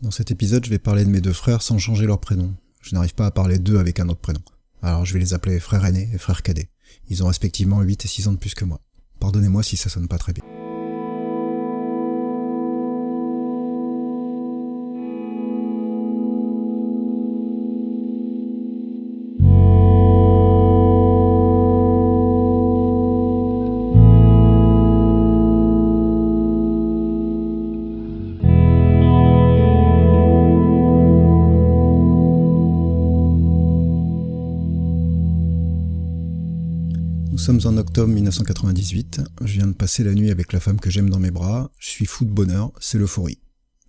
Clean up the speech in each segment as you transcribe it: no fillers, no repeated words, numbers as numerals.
Dans cet épisode, je vais parler de mes deux frères sans changer leur prénom. Je n'arrive pas à parler d'eux avec un autre prénom. Alors je vais les appeler frère aîné et frère cadet. Ils ont respectivement 8 et 6 ans de plus que moi. Pardonnez-moi si ça sonne pas très bien. Nous sommes en octobre 1998, je viens de passer la nuit avec la femme que j'aime dans mes bras, je suis fou de bonheur, c'est l'euphorie.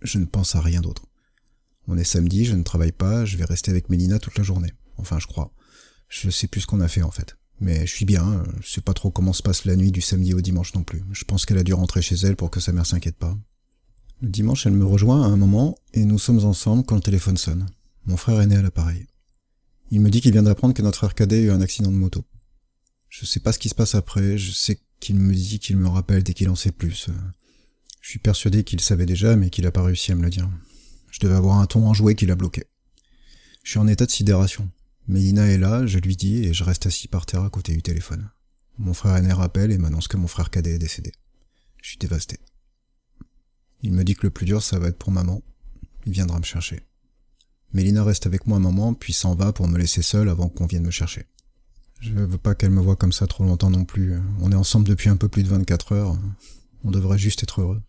Je ne pense à rien d'autre. On est samedi, je ne travaille pas, je vais rester avec Mélina toute la journée. Enfin, je crois. Je sais plus ce qu'on a fait en fait. Mais je suis bien, je sais pas trop comment se passe la nuit du samedi au dimanche non plus. Je pense qu'elle a dû rentrer chez elle pour que sa mère s'inquiète pas. Le dimanche, elle me rejoint à un moment, et nous sommes ensemble quand le téléphone sonne. Mon frère aîné à l'appareil. Il me dit qu'il vient d'apprendre que notre frère cadet a eu un accident de moto. Je sais pas ce qui se passe après, je sais qu'il me dit qu'il me rappelle dès qu'il en sait plus. Je suis persuadé qu'il savait déjà, mais qu'il a pas réussi à me le dire. Je devais avoir un ton enjoué qui l'a bloqué. Je suis en état de sidération. Mélina est là, je lui dis, et je reste assis par terre à côté du téléphone. Mon frère aîné rappelle et m'annonce que mon frère cadet est décédé. Je suis dévasté. Il me dit que le plus dur, ça va être pour maman. Il viendra me chercher. Mélina reste avec moi un moment, puis s'en va pour me laisser seul avant qu'on vienne me chercher. Je veux pas qu'elle me voie comme ça trop longtemps non plus. On est ensemble depuis un peu plus de 24 heures. On devrait juste être heureux.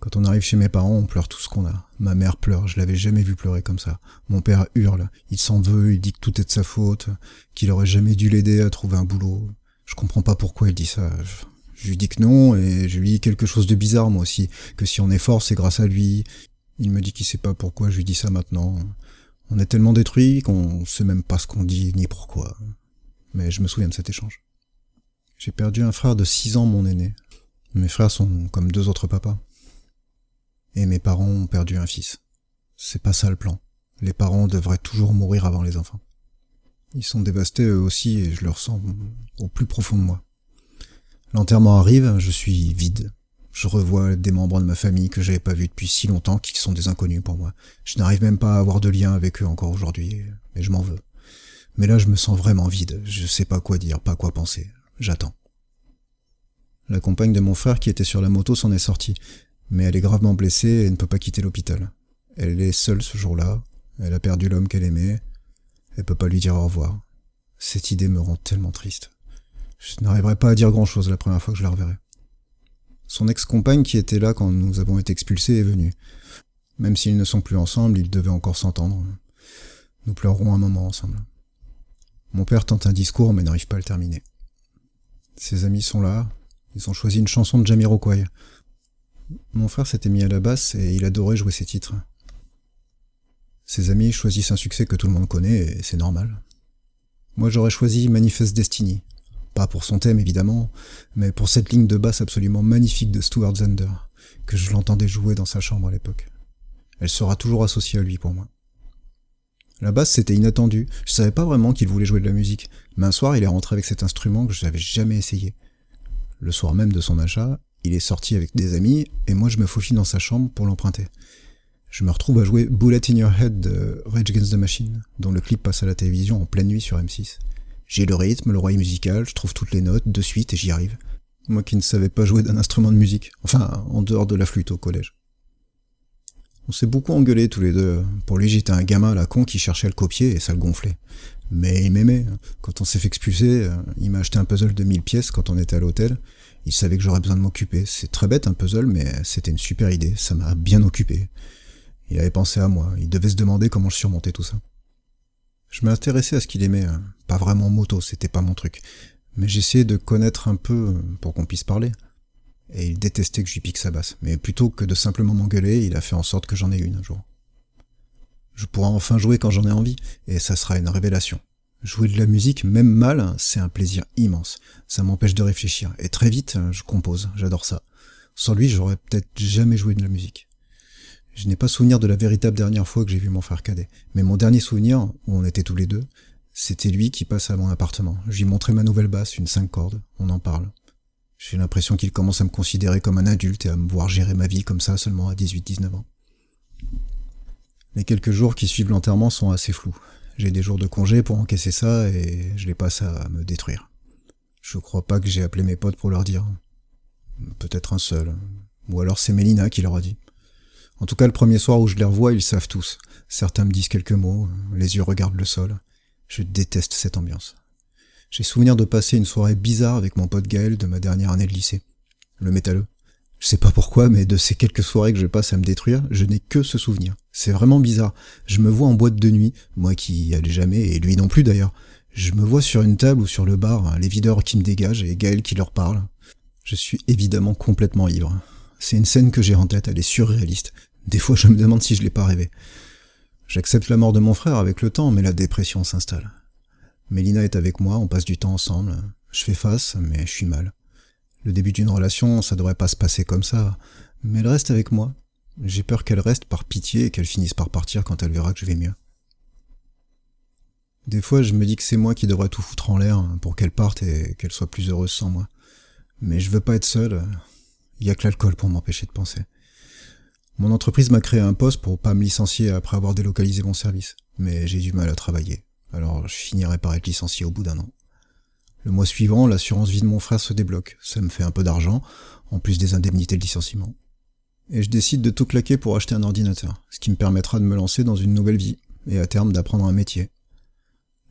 Quand on arrive chez mes parents, on pleure tout ce qu'on a. Ma mère pleure, je l'avais jamais vu pleurer comme ça. Mon père hurle, il s'en veut, il dit que tout est de sa faute, qu'il aurait jamais dû l'aider à trouver un boulot. Je comprends pas pourquoi il dit ça. Je lui dis que non, et je lui dis quelque chose de bizarre moi aussi, que si on est fort, c'est grâce à lui. Il me dit qu'il sait pas pourquoi je lui dis ça maintenant. On est tellement détruits qu'on sait même pas ce qu'on dit ni pourquoi. Mais je me souviens de cet échange. J'ai perdu un frère de 6 ans, mon aîné. Mes frères sont comme 2 autres papas. Et mes parents ont perdu un fils. C'est pas ça le plan. Les parents devraient toujours mourir avant les enfants. Ils sont dévastés eux aussi et je le ressens au plus profond de moi. L'enterrement arrive, je suis vide. Je revois des membres de ma famille que j'avais pas vus depuis si longtemps, qui sont des inconnus pour moi. Je n'arrive même pas à avoir de lien avec eux encore aujourd'hui, mais je m'en veux. Mais là, je me sens vraiment vide. Je sais pas quoi dire, pas quoi penser. J'attends. La compagne de mon frère qui était sur la moto s'en est sortie. Mais elle est gravement blessée et ne peut pas quitter l'hôpital. Elle est seule ce jour-là. Elle a perdu l'homme qu'elle aimait. Elle peut pas lui dire au revoir. Cette idée me rend tellement triste. Je n'arriverai pas à dire grand-chose la première fois que je la reverrai. Son ex-compagne qui était là quand nous avons été expulsés est venue. Même s'ils ne sont plus ensemble, ils devaient encore s'entendre. Nous pleurerons un moment ensemble. Mon père tente un discours mais n'arrive pas à le terminer. Ses amis sont là, ils ont choisi une chanson de Jamiroquai. Mon frère s'était mis à la basse et il adorait jouer ces titres. Ses amis choisissent un succès que tout le monde connaît et c'est normal. Moi j'aurais choisi Manifest Destiny. Pas pour son thème évidemment, mais pour cette ligne de basse absolument magnifique de Stuart Zender, que je l'entendais jouer dans sa chambre à l'époque. Elle sera toujours associée à lui pour moi. La basse, c'était inattendu. Je savais pas vraiment qu'il voulait jouer de la musique. Mais un soir, il est rentré avec cet instrument que je n'avais jamais essayé. Le soir même de son achat, il est sorti avec des amis, et moi je me faufile dans sa chambre pour l'emprunter. Je me retrouve à jouer Bullet in Your Head de Rage Against the Machine, dont le clip passe à la télévision en pleine nuit sur M6. J'ai le rythme, l'oreille musicale, je trouve toutes les notes de suite et j'y arrive. Moi qui ne savais pas jouer d'un instrument de musique. Enfin, en dehors de la flûte au collège. On s'est beaucoup engueulés tous les deux. Pour lui, j'étais un gamin à la con qui cherchait à le copier et ça le gonflait. Mais il m'aimait. Quand on s'est fait expulser, il m'a acheté un puzzle de 1000 pièces quand on était à l'hôtel. Il savait que j'aurais besoin de m'occuper. C'est très bête un puzzle, mais c'était une super idée. Ça m'a bien occupé. Il avait pensé à moi. Il devait se demander comment je surmontais tout ça. Je m'intéressais à ce qu'il aimait. Pas vraiment moto, c'était pas mon truc. Mais j'essayais de connaître un peu pour qu'on puisse parler. Et il détestait que je lui pique sa basse. Mais plutôt que de simplement m'engueuler, il a fait en sorte que j'en ai une un jour. Je pourrai enfin jouer quand j'en ai envie, et ça sera une révélation. Jouer de la musique, même mal, c'est un plaisir immense. Ça m'empêche de réfléchir. Et très vite, je compose, j'adore ça. Sans lui, j'aurais peut-être jamais joué de la musique. Je n'ai pas souvenir de la véritable dernière fois que j'ai vu mon frère cadet. Mais mon dernier souvenir, où on était tous les deux, c'était lui qui passe à mon appartement. Je lui montrais ma nouvelle basse, une 5 cordes. On en parle. J'ai l'impression qu'il commence à me considérer comme un adulte et à me voir gérer ma vie comme ça seulement à 18-19 ans. Les quelques jours qui suivent l'enterrement sont assez flous. J'ai des jours de congé pour encaisser ça et je les passe à me détruire. Je crois pas que j'ai appelé mes potes pour leur dire. Peut-être un seul. Ou alors c'est Mélina qui leur a dit. En tout cas, le premier soir où je les revois, ils savent tous. Certains me disent quelques mots, les yeux regardent le sol. Je déteste cette ambiance. J'ai souvenir de passer une soirée bizarre avec mon pote Gaël de ma dernière année de lycée. Le métalleux. Je sais pas pourquoi, mais de ces quelques soirées que je passe à me détruire, je n'ai que ce souvenir. C'est vraiment bizarre. Je me vois en boîte de nuit, moi qui y allais jamais, et lui non plus d'ailleurs. Je me vois sur une table ou sur le bar, les videurs qui me dégagent et Gaël qui leur parle. Je suis évidemment complètement ivre. C'est une scène que j'ai en tête, elle est surréaliste. Des fois je me demande si je l'ai pas rêvé. J'accepte la mort de mon frère avec le temps, mais la dépression s'installe. Mélina est avec moi, on passe du temps ensemble. Je fais face, mais je suis mal. Le début d'une relation, ça devrait pas se passer comme ça, mais elle reste avec moi. J'ai peur qu'elle reste par pitié et qu'elle finisse par partir quand elle verra que je vais mieux. Des fois, je me dis que c'est moi qui devrais tout foutre en l'air pour qu'elle parte et qu'elle soit plus heureuse sans moi. Mais je veux pas être seul, y a que l'alcool pour m'empêcher de penser. Mon entreprise m'a créé un poste pour pas me licencier après avoir délocalisé mon service, mais j'ai du mal à travailler, alors je finirai par être licencié au bout d'un an. Le mois suivant, l'assurance vie de mon frère se débloque. Ça me fait un peu d'argent, en plus des indemnités de licenciement. Et je décide de tout claquer pour acheter un ordinateur, ce qui me permettra de me lancer dans une nouvelle vie, et à terme d'apprendre un métier.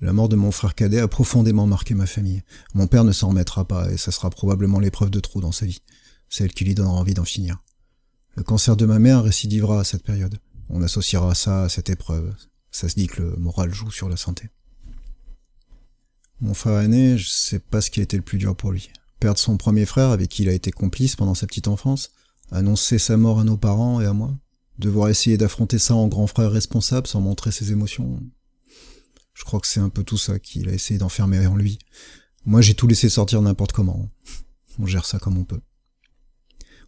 La mort de mon frère cadet a profondément marqué ma famille. Mon père ne s'en remettra pas, et ça sera probablement l'épreuve de trop dans sa vie, celle qui lui donnera envie d'en finir. Le cancer de ma mère récidivera à cette période. On associera ça à cette épreuve. Ça se dit que le moral joue sur la santé. Mon frère aîné, je sais pas ce qui a été le plus dur pour lui. Perdre son premier frère avec qui il a été complice pendant sa petite enfance, annoncer sa mort à nos parents et à moi, devoir essayer d'affronter ça en grand frère responsable sans montrer ses émotions. Je crois que c'est un peu tout ça qu'il a essayé d'enfermer en lui. Moi j'ai tout laissé sortir n'importe comment. On gère ça comme on peut.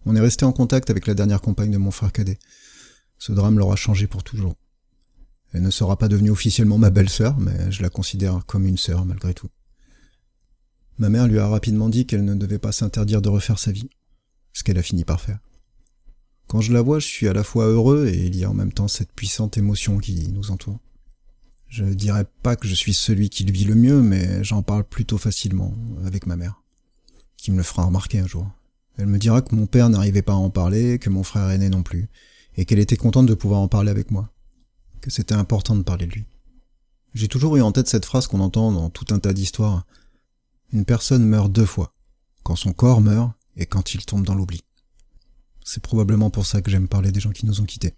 On est resté en contact avec la dernière compagne de mon frère cadet. Ce drame l'aura changé pour toujours. Elle ne sera pas devenue officiellement ma belle-sœur, mais je la considère comme une sœur malgré tout. Ma mère lui a rapidement dit qu'elle ne devait pas s'interdire de refaire sa vie, ce qu'elle a fini par faire. Quand je la vois, je suis à la fois heureux et il y a en même temps cette puissante émotion qui nous entoure. Je ne dirais pas que je suis celui qui le vit le mieux, mais j'en parle plutôt facilement avec ma mère, qui me le fera remarquer un jour. Elle me dira que mon père n'arrivait pas à en parler, que mon frère aîné non plus, et qu'elle était contente de pouvoir en parler avec moi, que c'était important de parler de lui. J'ai toujours eu en tête cette phrase qu'on entend dans tout un tas d'histoires. Une personne meurt 2 fois, quand son corps meurt et quand il tombe dans l'oubli. C'est probablement pour ça que j'aime parler des gens qui nous ont quittés.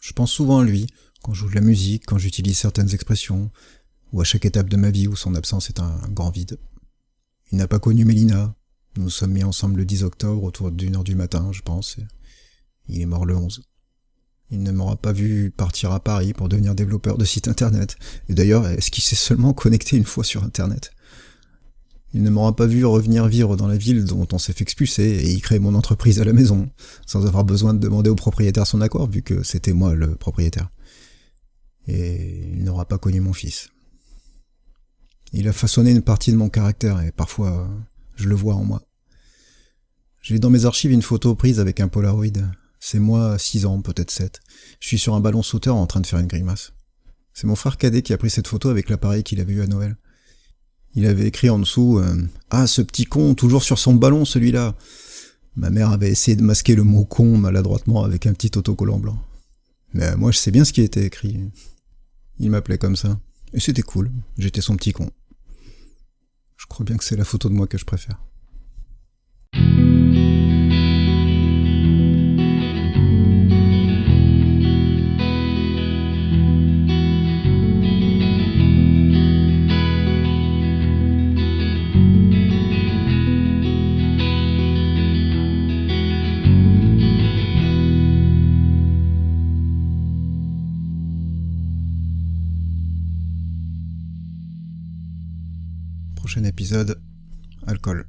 Je pense souvent à lui, quand je joue de la musique, quand j'utilise certaines expressions, ou à chaque étape de ma vie où son absence est un grand vide. Il n'a pas connu Mélina. Nous nous sommes mis ensemble le 10 octobre autour d'1h du matin, je pense. Il est mort le 11. Il ne m'aura pas vu partir à Paris pour devenir développeur de site internet. Et d'ailleurs, est-ce qu'il s'est seulement connecté une fois sur internet ? Il ne m'aura pas vu revenir vivre dans la ville dont on s'est fait expulser et y créer mon entreprise à la maison, sans avoir besoin de demander au propriétaire son accord, vu que c'était moi le propriétaire. Et il n'aura pas connu mon fils. Il a façonné une partie de mon caractère et parfois je le vois en moi. J'ai dans mes archives une photo prise avec un Polaroid. C'est moi à 6 ans, peut-être 7. Je suis sur un ballon sauteur en train de faire une grimace. C'est mon frère cadet qui a pris cette photo avec l'appareil qu'il avait eu à Noël. Il avait écrit en dessous « Ah, ce petit con, toujours sur son ballon, celui-là !» Ma mère avait essayé de masquer le mot « con » maladroitement avec un petit autocollant blanc. Mais moi, je sais bien ce qui était écrit. Il m'appelait comme ça. Et c'était cool, j'étais son petit con. Je crois bien que c'est la photo de moi que je préfère. Prochain épisode, alcool.